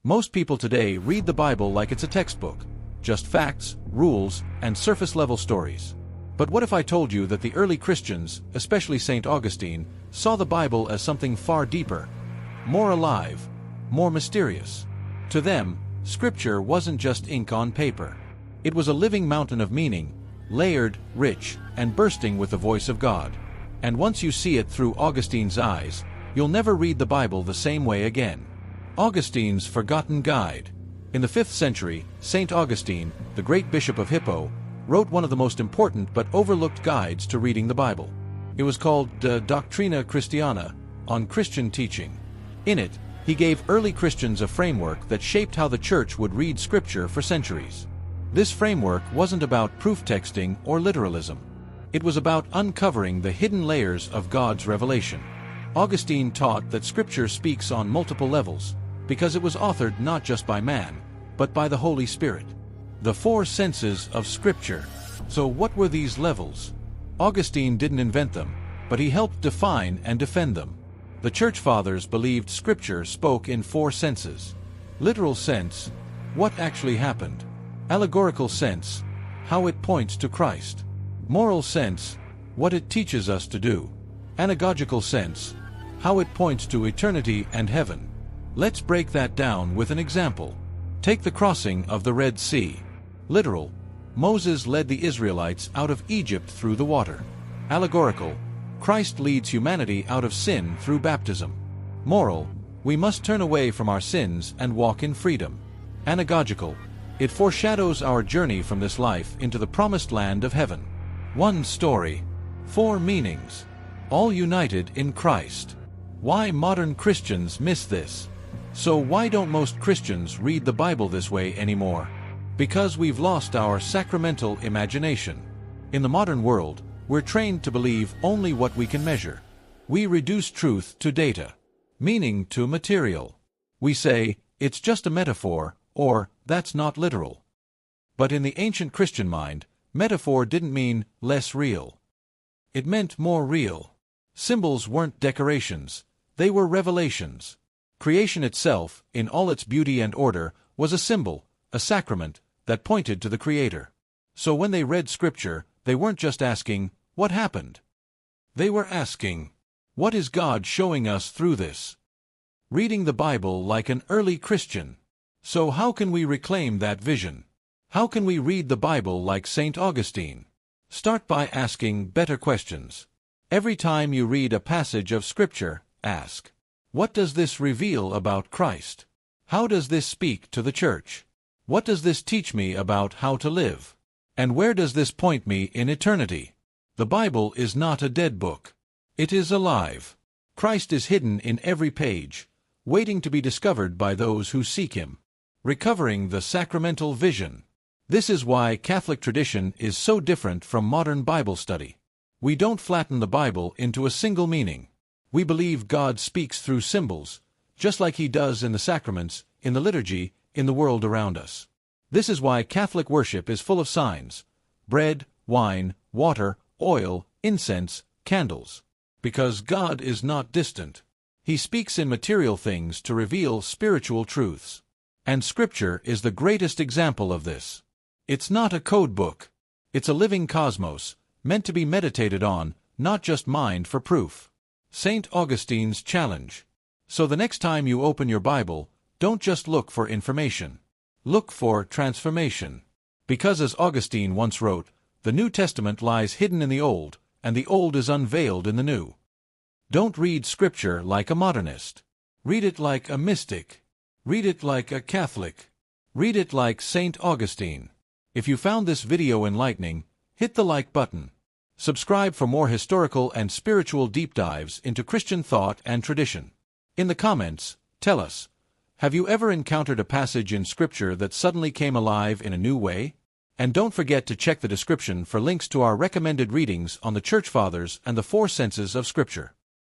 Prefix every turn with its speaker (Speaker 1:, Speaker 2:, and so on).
Speaker 1: Most people today read the Bible like it's a textbook, just facts, rules, and surface-level stories. But what if I told you that the early Christians, especially St. Augustine, saw the Bible as something far deeper, more alive, more mysterious? To them, Scripture wasn't just ink on paper. It was a living mountain of meaning, layered, rich, and bursting with the voice of God. And once you see it through Augustine's eyes, you'll never read the Bible the same way again. Augustine's Forgotten Guide. In the 5th century, St. Augustine, the great bishop of Hippo, wrote one of the most important but overlooked guides to reading the Bible. It was called Doctrina Christiana, on Christian teaching. In it, he gave early Christians a framework that shaped how the Church would read Scripture for centuries. This framework wasn't about proof texting or literalism. It was about uncovering the hidden layers of God's revelation. Augustine taught that Scripture speaks on multiple levels, because it was authored not just by man, but by the Holy Spirit. The 4 senses of Scripture. So what were these levels? Augustine didn't invent them, but he helped define and defend them. The Church Fathers believed Scripture spoke in 4 senses. Literal sense, what actually happened. Allegorical sense, how it points to Christ. Moral sense, what it teaches us to do. Anagogical sense, how it points to eternity and heaven. Let's break that down with an example. Take the crossing of the Red Sea. Literal, Moses led the Israelites out of Egypt through the water. Allegorical, Christ leads humanity out of sin through baptism. Moral, we must turn away from our sins and walk in freedom. Anagogical, it foreshadows our journey from this life into the promised land of heaven. One story, 4 meanings, all united in Christ. Why modern Christians miss this? So why don't most Christians read the Bible this way anymore? Because we've lost our sacramental imagination. In the modern world, we're trained to believe only what we can measure. We reduce truth to data, meaning to material. We say, it's just a metaphor, or, that's not literal. But in the ancient Christian mind, metaphor didn't mean less real. It meant more real. Symbols weren't decorations, they were revelations. Creation itself, in all its beauty and order, was a symbol, a sacrament, that pointed to the Creator. So when they read Scripture, they weren't just asking, what happened? They were asking, what is God showing us through this? Reading the Bible like an early Christian. So how can we reclaim that vision? How can we read the Bible like St. Augustine? Start by asking better questions. Every time you read a passage of Scripture, ask, what does this reveal about Christ? How does this speak to the Church? What does this teach me about how to live? And where does this point me in eternity? The Bible is not a dead book. It is alive. Christ is hidden in every page, waiting to be discovered by those who seek Him. Recovering the sacramental vision. This is why Catholic tradition is so different from modern Bible study. We don't flatten the Bible into a single meaning. We believe God speaks through symbols, just like He does in the sacraments, in the liturgy, in the world around us. This is why Catholic worship is full of signs: bread, wine, water, oil, incense, candles. Because God is not distant. He speaks in material things to reveal spiritual truths. And Scripture is the greatest example of this. It's not a code book. It's a living cosmos, meant to be meditated on, not just mined for proof. St. Augustine's challenge. So the next time you open your Bible, don't just look for information. Look for transformation. Because as Augustine once wrote, the New Testament lies hidden in the Old, and the Old is unveiled in the New. Don't read Scripture like a modernist. Read it like a mystic. Read it like a Catholic. Read it like St. Augustine. If you found this video enlightening, hit the like button. Subscribe for more historical and spiritual deep dives into Christian thought and tradition. In the comments, tell us, have you ever encountered a passage in Scripture that suddenly came alive in a new way? And don't forget to check the description for links to our recommended readings on the Church Fathers and the 4 senses of Scripture.